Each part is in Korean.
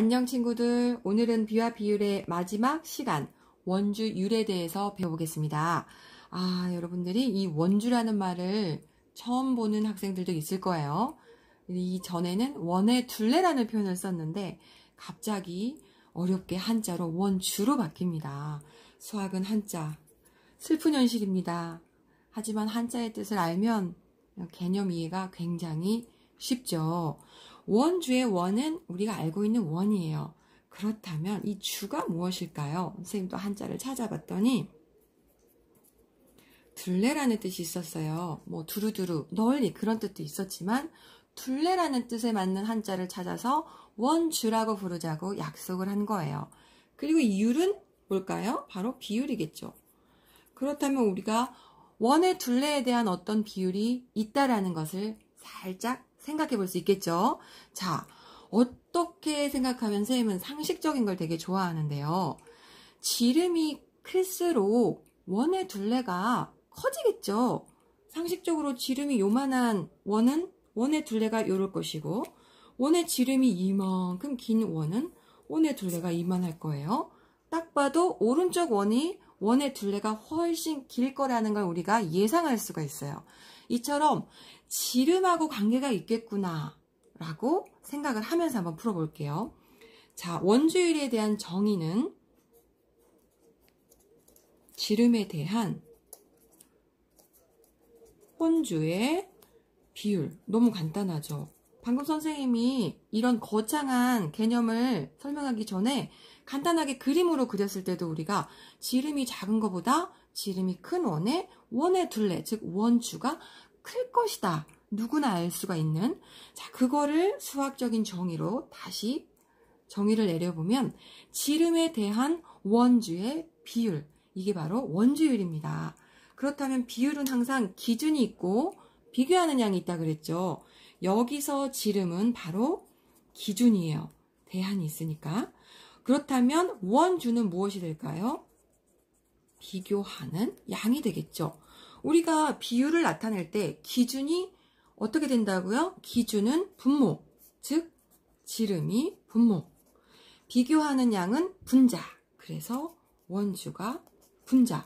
안녕 친구들, 오늘은 비와 비율의 마지막 시간 원주율에 대해서 배워보겠습니다. 여러분들이 이 원주라는 말을 처음 보는 학생들도 있을 거예요. 이전에는 원의 둘레라는 표현을 썼는데 갑자기 어렵게 한자로 원주로 바뀝니다. 수학은 한자, 슬픈 현실입니다. 하지만 한자의 뜻을 알면 개념 이해가 굉장히 쉽죠. 원주의 원은 우리가 알고 있는 원이에요. 그렇다면 이 주가 무엇일까요? 선생님도 한자를 찾아봤더니 둘레라는 뜻이 있었어요. 뭐 두루두루, 널리 그런 뜻도 있었지만 둘레라는 뜻에 맞는 한자를 찾아서 원주라고 부르자고 약속을 한 거예요. 그리고 이 율은 뭘까요? 바로 비율이겠죠. 그렇다면 우리가 원의 둘레에 대한 어떤 비율이 있다라는 것을 살짝 생각해 볼 수 있겠죠. 자, 어떻게 생각하면 선생님은 상식적인 걸 되게 좋아하는데요. 지름이 클수록 원의 둘레가 커지겠죠. 상식적으로 지름이 요만한 원은 원의 둘레가 요럴 것이고, 원의 지름이 이만큼 긴 원은 원의 둘레가 이만할 거예요. 딱 봐도 오른쪽 원이 원의 둘레가 훨씬 길 거라는 걸 우리가 예상할 수가 있어요. 이처럼 지름하고 관계가 있겠구나 라고 생각을 하면서 한번 풀어볼게요. 자, 원주율에 대한 정의는 지름에 대한 원주의 비율. 너무 간단하죠. 방금 선생님이 이런 거창한 개념을 설명하기 전에 간단하게 그림으로 그렸을 때도 우리가 지름이 작은 것보다 지름이 큰 원의 둘레, 즉 원주가 클 것이다. 누구나 알 수가 있는. 자, 그거를 수학적인 정의로 다시 정의를 내려보면 지름에 대한 원주의 비율. 이게 바로 원주율입니다. 그렇다면 비율은 항상 기준이 있고 비교하는 양이 있다 그랬죠. 여기서 지름은 바로 기준이에요. 대한이 있으니까. 그렇다면 원주는 무엇이 될까요? 비교하는 양이 되겠죠. 우리가 비율을 나타낼 때 기준이 어떻게 된다고요? 기준은 분모, 즉 지름이 분모. 비교하는 양은 분자. 그래서 원주가 분자.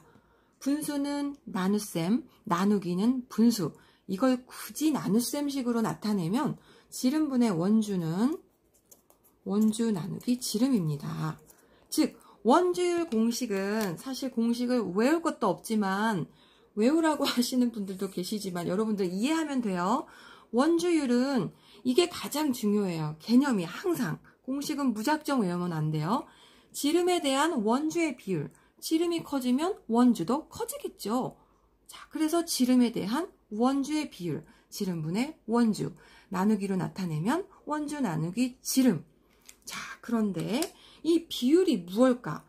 분수는 나눗셈, 나누기는 분수. 이걸 굳이 나눗셈식으로 나타내면 지름분의 원주는 원주 나누기 지름입니다. 즉 원주율 공식은 사실 공식을 외울 것도 없지만 외우라고 하시는 분들도 계시지만 여러분들 이해하면 돼요. 원주율은 이게 가장 중요해요. 개념이 항상. 공식은 무작정 외우면 안 돼요. 지름에 대한 원주의 비율. 지름이 커지면 원주도 커지겠죠. 자, 그래서 지름에 대한 원주의 비율. 지름분의 원주. 나누기로 나타내면 원주 나누기 지름. 자, 그런데 이 비율이 무엇일까?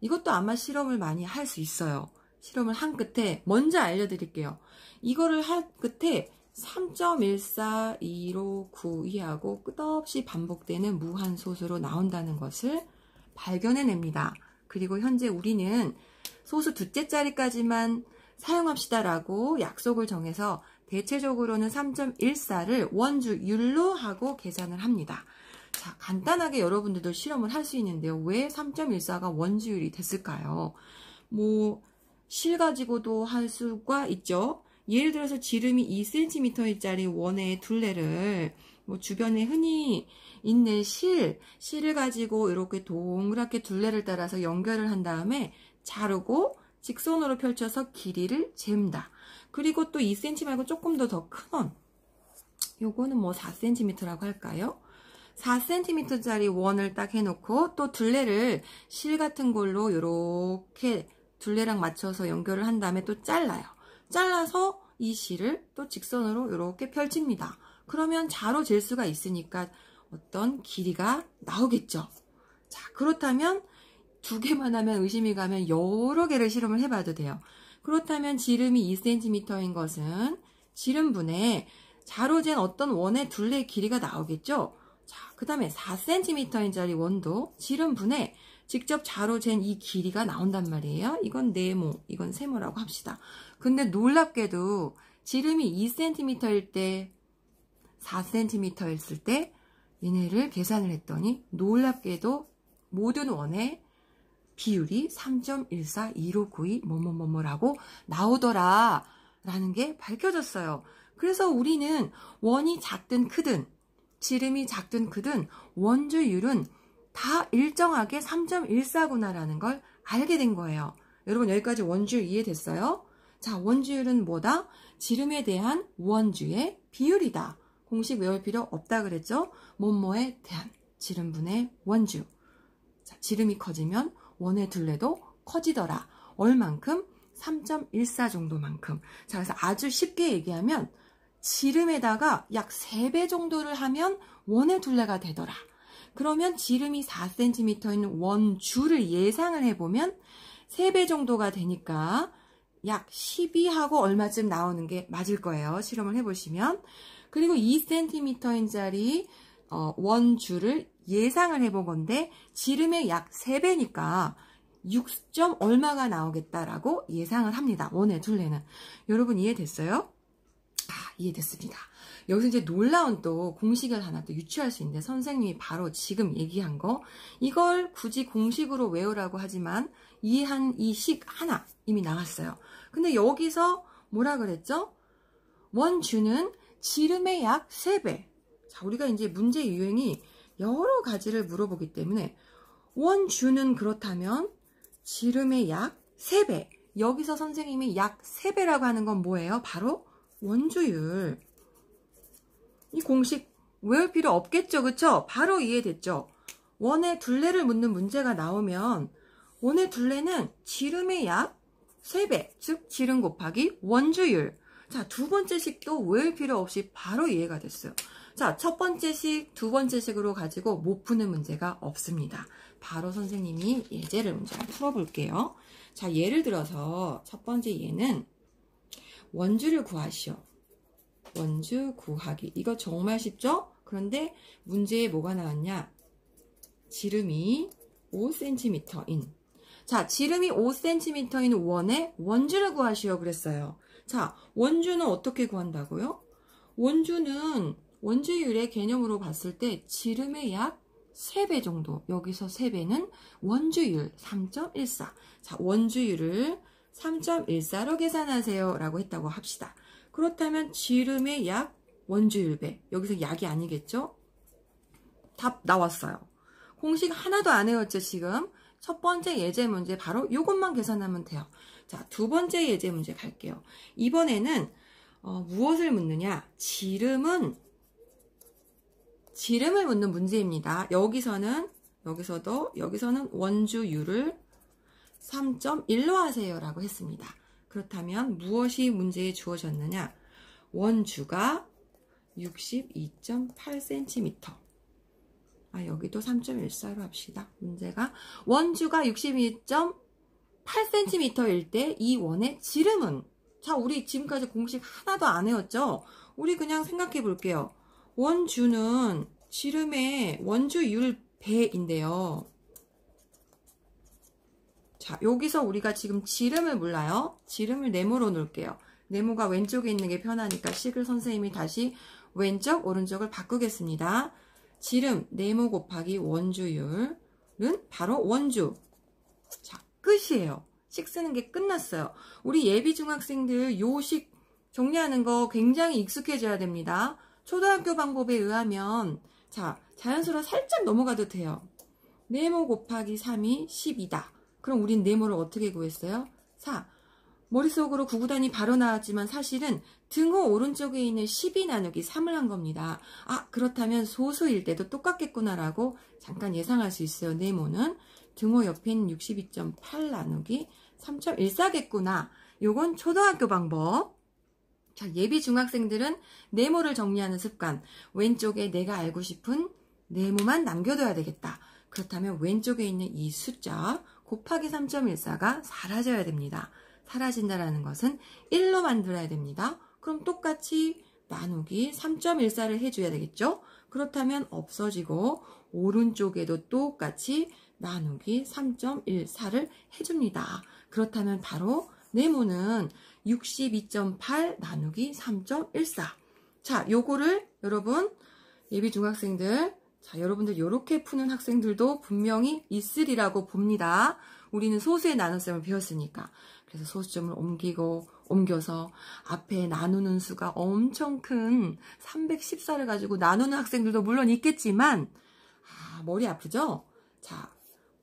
이것도 아마 실험을 많이 할 수 있어요. 실험을 한 끝에 먼저 알려드릴게요. 이거를 한 끝에 3.14259하고 끝없이 반복되는 무한소수로 나온다는 것을 발견해냅니다. 그리고 현재 우리는 소수 둘째 자리까지만 사용합시다라고 약속을 정해서 대체적으로는 3.14를 원주율로 하고 계산을 합니다. 자, 간단하게 여러분들도 실험을 할 수 있는데요. 왜 3.14가 원주율이 됐을까요? 실 가지고도 할 수가 있죠. 예를 들어서 지름이 2cm짜리 원의 둘레를 주변에 흔히 있는 실을 가지고 이렇게 동그랗게 둘레를 따라서 연결을 한 다음에 자르고 직선으로 펼쳐서 길이를 잽니다. 그리고 또 2cm 말고 조금 더 큰 원. 요거는 4cm라고 할까요? 4cm짜리 원을 딱 해놓고 또 둘레를 실 같은 걸로 이렇게 둘레랑 맞춰서 연결을 한 다음에 또 잘라요. 잘라서 이 실을 또 직선으로 이렇게 펼칩니다. 그러면 자로 잴 수가 있으니까 어떤 길이가 나오겠죠. 자, 그렇다면 두 개만 하면 의심이 가면 여러 개를 실험을 해봐도 돼요. 그렇다면 지름이 2cm인 것은 지름분의 자로 잰 어떤 원의 둘레의 길이가 나오겠죠. 자, 그 다음에 4cm짜리 원도 지름분의 직접 자로 잰 이 길이가 나온단 말이에요. 이건 네모, 이건 세모라고 합시다. 근데 놀랍게도 지름이 2cm일 때, 4cm였을 때 얘네를 계산을 했더니 놀랍게도 모든 원의 비율이 3.142592 뭐뭐뭐뭐라고 나오더라 라는 게 밝혀졌어요. 그래서 우리는 원이 작든 크든 지름이 작든 크든 원주율은 다 일정하게 3.14구나 라는 걸 알게 된 거예요. 여러분 여기까지 원주율 이해됐어요? 자, 원주율은 뭐다? 지름에 대한 원주의 비율이다. 공식 외울 필요 없다 그랬죠? 뭐뭐에 대한 지름분의 원주. 자, 지름이 커지면 원의 둘레도 커지더라. 얼만큼? 3.14 정도만큼. 자, 그래서 아주 쉽게 얘기하면 지름에다가 약 3배 정도를 하면 원의 둘레가 되더라. 그러면 지름이 4cm인 원주를 예상을 해보면 3배 정도가 되니까 약 12하고 얼마쯤 나오는 게 맞을 거예요. 실험을 해보시면. 그리고 2cm짜리 원주를 예상을 해본 건데 지름의 약 3배니까 6점 얼마가 나오겠다라고 예상을 합니다. 원의 둘레는. 여러분 이해됐어요? 이해됐습니다. 여기서 이제 놀라운 또 공식을 하나 또 유추할 수 있는데 선생님이 바로 지금 얘기한 거 이걸 굳이 공식으로 외우라고 하지만 이해한 이 식 하나 이미 나왔어요. 근데 여기서 뭐라 그랬죠? 원주는 지름의 약 3배. 자, 우리가 이제 문제 유형이 여러 가지를 물어보기 때문에 원주는 그렇다면 지름의 약 3배. 여기서 선생님이 약 3배라고 하는 건 뭐예요? 바로 원주율. 이 공식 외울 필요 없겠죠? 그쵸? 바로 이해됐죠? 원의 둘레를 묻는 문제가 나오면 원의 둘레는 지름의 약 3배, 즉 지름 곱하기 원주율. 자, 두 번째 식도 외울 필요 없이 바로 이해가 됐어요. 자, 첫 번째 식, 두 번째 식으로 가지고 못 푸는 문제가 없습니다. 바로 선생님이 예제를 먼저 풀어볼게요. 자, 예를 들어서 첫 번째 예는 원주를 구하시오. 원주 구하기. 이거 정말 쉽죠? 그런데 문제에 뭐가 나왔냐? 지름이 5cm인. 자, 지름이 5cm인 원의 원주를 구하시오 그랬어요. 자, 원주는 어떻게 구한다고요? 원주는 원주율의 개념으로 봤을 때 지름의 약 3배 정도. 여기서 3배는 원주율 3.14. 자, 원주율을 3.14로 계산하세요 라고 했다고 합시다. 그렇다면 지름의 약 원주율배. 여기서 약이 아니겠죠? 답 나왔어요. 공식 하나도 안 외웠죠 지금? 첫 번째 예제 문제 바로 이것만 계산하면 돼요. 자, 두 번째 예제 문제 갈게요. 이번에는 무엇을 묻느냐? 지름을 묻는 문제입니다. 여기서는 원주율을 3.1로 하세요 라고 했습니다. 그렇다면 무엇이 문제에 주어졌느냐? 원주가 62.8cm. 여기도 3.14로 합시다. 문제가 원주가 62.8cm일 때 이 원의 지름은, 자, 우리 지금까지 공식 하나도 안 외웠죠? 우리 그냥 생각해 볼게요. 원주는 지름의 원주율 배인데요. 자, 여기서 우리가 지금 지름을 몰라요. 지름을 네모로 놓을게요. 네모가 왼쪽에 있는 게 편하니까 식을 선생님이 다시 왼쪽, 오른쪽을 바꾸겠습니다. 지름, 네모 곱하기 원주율은 바로 원주. 자, 끝이에요. 식 쓰는 게 끝났어요. 우리 예비 중학생들 요 식 정리하는 거 굉장히 익숙해져야 됩니다. 초등학교 방법에 의하면, 자, 자연스러워 살짝 넘어가도 돼요. 네모 곱하기 3이 10이다. 그럼 우린 네모를 어떻게 구했어요? 4. 머릿속으로 구구단이 바로 나왔지만 사실은 등호 오른쪽에 있는 12 나누기 3을 한 겁니다. 그렇다면 소수일 때도 똑같겠구나라고 잠깐 예상할 수 있어요. 네모는 등호 옆에 있는 62.8 나누기 3.14겠구나. 요건 초등학교 방법. 자, 예비 중학생들은 네모를 정리하는 습관. 왼쪽에 내가 알고 싶은 네모만 남겨둬야 되겠다. 그렇다면 왼쪽에 있는 이 숫자 곱하기 3.14가 사라져야 됩니다. 사라진다라는 것은 1로 만들어야 됩니다. 그럼 똑같이 나누기 3.14를 해줘야 되겠죠? 그렇다면 없어지고 오른쪽에도 똑같이 나누기 3.14를 해줍니다. 그렇다면 바로 네모는 62.8 나누기 3.14. 자, 요거를 여러분 예비 중학생들 자, 여러분들 이렇게 푸는 학생들도 분명히 있으리라고 봅니다. 우리는 소수의 나눗셈을 배웠으니까. 그래서 소수점을 옮겨서 앞에 나누는 수가 엄청 큰 314를 가지고 나누는 학생들도 물론 있겠지만, 머리 아프죠? 자,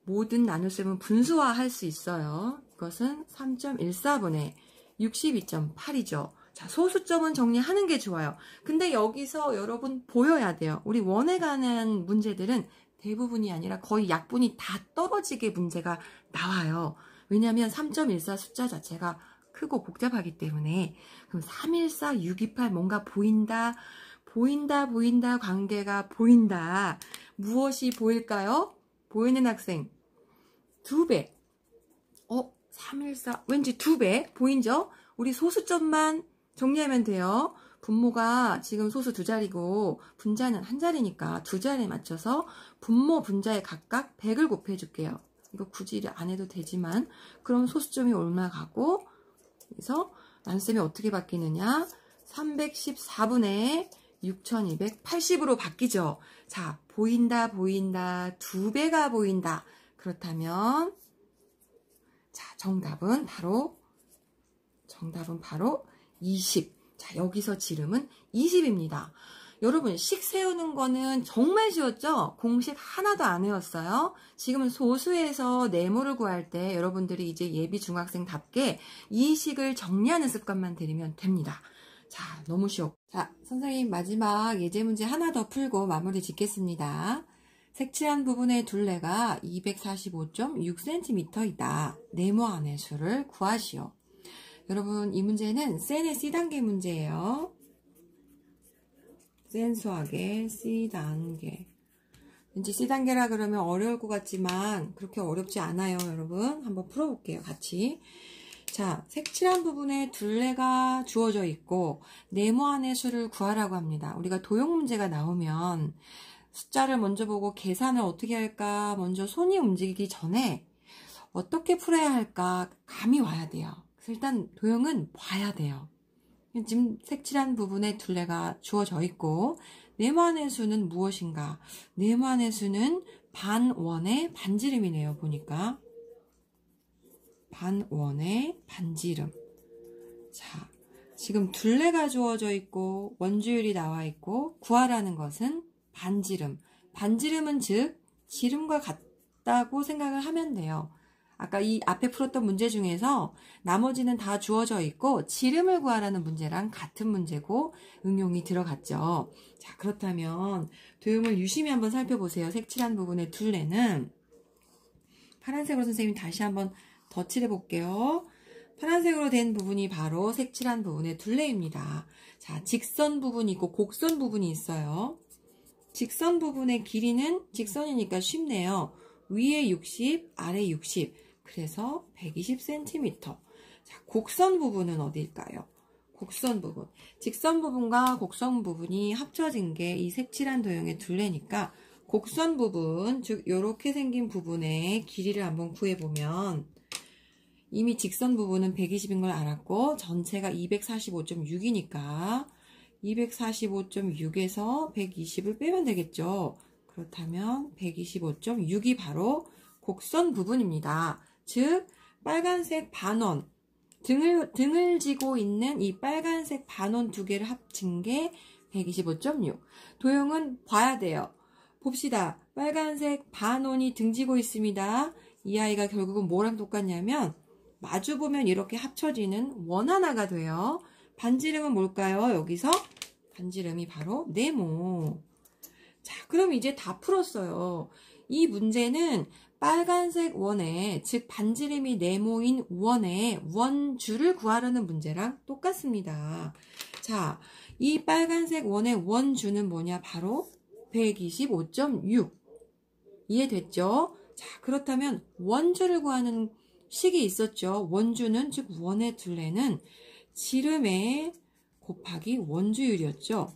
모든 나눗셈은 분수화할 수 있어요. 이것은 3.14분의 62.8이죠. 자, 소수점은 정리하는 게 좋아요. 근데 여기서 여러분 보여야 돼요. 우리 원에 관한 문제들은 대부분이 아니라 거의 약분이 다 떨어지게 문제가 나와요. 왜냐하면 3.14 숫자 자체가 크고 복잡하기 때문에. 그럼 314, 628 뭔가 보인다, 관계가 보인다. 무엇이 보일까요? 보이는 학생 2배. 314 왠지 2배 보이죠? 우리 소수점만 정리하면 돼요. 분모가 지금 소수 2자리고 분자는 1자리니까 2자리에 맞춰서 분모 분자에 각각 100을 곱해줄게요. 이거 굳이 안 해도 되지만 그럼 소수점이 얼마 가고, 그래서 나눗셈이 어떻게 바뀌느냐, 314분의 6280으로 바뀌죠. 자, 보인다 2배가 보인다. 그렇다면 자, 정답은 바로 20. 자, 여기서 지름은 20입니다. 여러분, 식 세우는 거는 정말 쉬웠죠? 공식 하나도 안 외웠어요. 지금은 소수에서 네모를 구할 때 여러분들이 이제 예비 중학생답게 이 식을 정리하는 습관만 들이면 됩니다. 자, 너무 쉬웠고. 자, 선생님 마지막 예제 문제 하나 더 풀고 마무리 짓겠습니다. 색칠한 부분의 둘레가 245.6cm이다. 네모 안의 수를 구하시오. 여러분, 이 문제는 센의 C단계 문제예요. 센 수학의 C단계. 왠지 C단계라 그러면 어려울 것 같지만 그렇게 어렵지 않아요, 여러분. 한번 풀어볼게요, 같이. 자, 색칠한 부분에 둘레가 주어져 있고 네모 안의 수를 구하라고 합니다. 우리가 도형 문제가 나오면 숫자를 먼저 보고 계산을 어떻게 할까, 먼저 손이 움직이기 전에 어떻게 풀어야 할까 감이 와야 돼요. 그래서 일단 도형은 봐야 돼요. 지금 색칠한 부분에 둘레가 주어져 있고 네모 안의 수는 무엇인가? 네모 안의 수는 반원의 반지름이네요. 보니까 반원의 반지름. 자, 지금 둘레가 주어져 있고 원주율이 나와 있고 구하라는 것은 반지름. 반지름은 즉 지름과 같다고 생각을 하면 돼요. 아까 이 앞에 풀었던 문제 중에서 나머지는 다 주어져 있고 지름을 구하라는 문제랑 같은 문제고 응용이 들어갔죠. 자, 그렇다면 도형을 유심히 한번 살펴보세요. 색칠한 부분의 둘레는 파란색으로 선생님 다시 한번 덧칠해 볼게요. 파란색으로 된 부분이 바로 색칠한 부분의 둘레입니다. 자, 직선 부분이 있고 곡선 부분이 있어요. 직선 부분의 길이는 직선이니까 쉽네요. 위에 60, 아래 60. 그래서 120cm. 자, 곡선 부분은 어디일까요? 곡선 부분. 직선 부분과 곡선 부분이 합쳐진 게 이 색칠한 도형의 둘레니까 곡선 부분, 즉 이렇게 생긴 부분의 길이를 한번 구해보면 이미 직선 부분은 120인 걸 알았고 전체가 245.6이니까 245.6에서 120을 빼면 되겠죠. 그렇다면 125.6이 바로 곡선 부분입니다. 즉 빨간색 반원, 등을 지고 있는 이 빨간색 반원 두 개를 합친 게 125.6. 도형은 봐야 돼요. 봅시다. 빨간색 반원이 등지고 있습니다. 이 아이가 결국은 뭐랑 똑같냐면 마주보면 이렇게 합쳐지는 원 하나가 돼요. 반지름은 뭘까요? 여기서 반지름이 바로 네모. 자, 그럼 이제 다 풀었어요. 이 문제는 빨간색 원에, 즉 반지름이 네모인 원에 원주를 구하려는 문제랑 똑같습니다. 자, 이 빨간색 원의 원주는 뭐냐? 바로 125.6. 이해됐죠? 자, 그렇다면 원주를 구하는 식이 있었죠. 원주는, 즉 원의 둘레는 지름에 곱하기 원주율이었죠.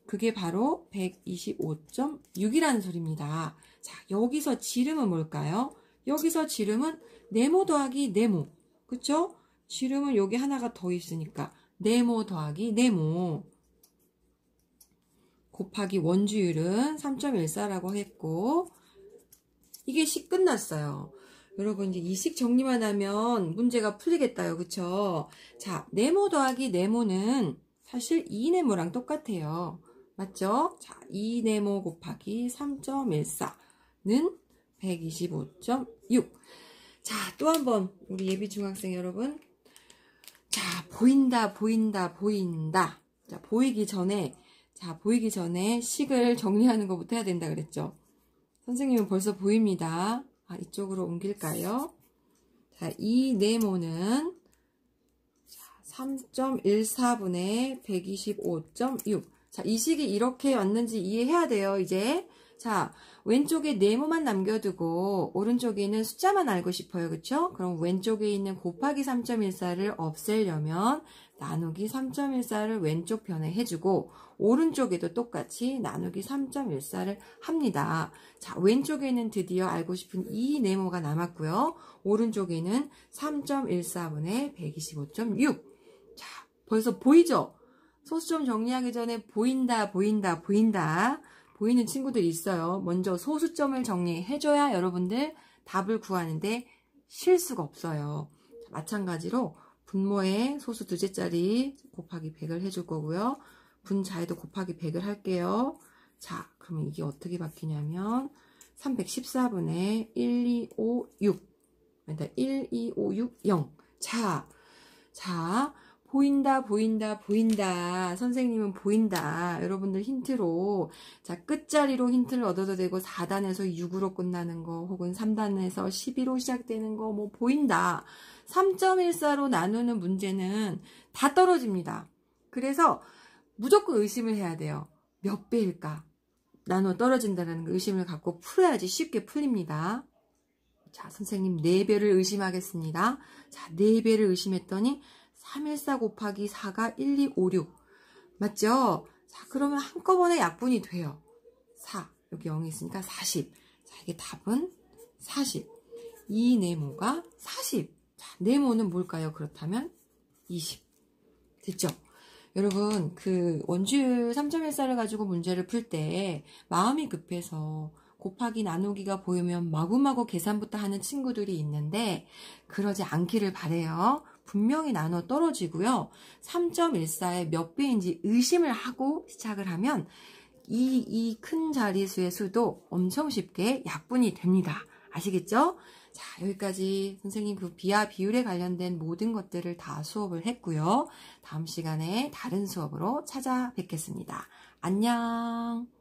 그게 바로 125.6이라는 소리입니다. 자, 여기서 지름은 뭘까요? 여기서 지름은 네모 더하기 네모. 그쵸? 지름은 여기 하나가 더 있으니까 네모 더하기 네모 곱하기 원주율은 3.14라고 했고, 이게 식 끝났어요. 여러분, 이제 이 식 정리만 하면 문제가 풀리겠다요. 그쵸? 자, 네모 더하기 네모는 사실 2네모랑 똑같아요. 맞죠? 자, 2네모 곱하기 3.14는 125.6. 자, 또 한 번 우리 예비 중학생 여러분. 자, 보인다, 보인다, 보인다. 자, 보이기 전에 식을 정리하는 것부터 해야 된다 그랬죠? 선생님은 벌써 보입니다. 이쪽으로 옮길까요? 자, 이 네모는 3.14분의 125.6. 자, 이 식이 이렇게 왔는지 이해해야 돼요, 이제. 자, 왼쪽에 네모만 남겨두고 오른쪽에는 숫자만 알고 싶어요. 그쵸? 그럼 왼쪽에 있는 곱하기 3.14를 없애려면 나누기 3.14를 왼쪽 편에 해주고 오른쪽에도 똑같이 나누기 3.14를 합니다. 자, 왼쪽에는 드디어 알고 싶은 이 네모가 남았고요. 오른쪽에는 3.14분의 125.6. 자, 벌써 보이죠? 소수점 정리하기 전에 보인다, 보인다, 보인다. 보이는 친구들이 있어요. 먼저 소수점을 정리해줘야 여러분들 답을 구하는데 실수가 없어요. 마찬가지로 분모에 소수 두째짜리 곱하기 100을 해줄 거고요. 분자에도 곱하기 100을 할게요. 자, 그러면 이게 어떻게 바뀌냐면 314분의 1256. 12560. 자, 보인다, 보인다, 보인다. 선생님은 보인다. 여러분들 힌트로, 자, 끝자리로 힌트를 얻어도 되고, 4단에서 6으로 끝나는 거, 혹은 3단에서 12로 시작되는 거, 뭐, 보인다. 3.14로 나누는 문제는 다 떨어집니다. 그래서 무조건 의심을 해야 돼요. 몇 배일까? 나눠 떨어진다는 의심을 갖고 풀어야지 쉽게 풀립니다. 자, 선생님 4배를 의심하겠습니다. 자, 4배를 의심했더니 314 곱하기 4가 1256. 맞죠? 자, 그러면 한꺼번에 약분이 돼요. 4. 여기 0이 있으니까 40. 자, 이게 답은 40. 이 네모가 40. 자, 네모는 뭘까요? 그렇다면 20. 됐죠? 여러분, 그 원주율 3.14를 가지고 문제를 풀 때 마음이 급해서 곱하기 나누기가 보이면 마구마구 계산부터 하는 친구들이 있는데 그러지 않기를 바래요. 분명히 나눠 떨어지고요. 3.14의 몇 배인지 의심을 하고 시작을 하면 이 큰 자리수의 수도 엄청 쉽게 약분이 됩니다. 아시겠죠? 자, 여기까지 선생님 그 비와 비율에 관련된 모든 것들을 다 수업을 했고요. 다음 시간에 다른 수업으로 찾아뵙겠습니다. 안녕.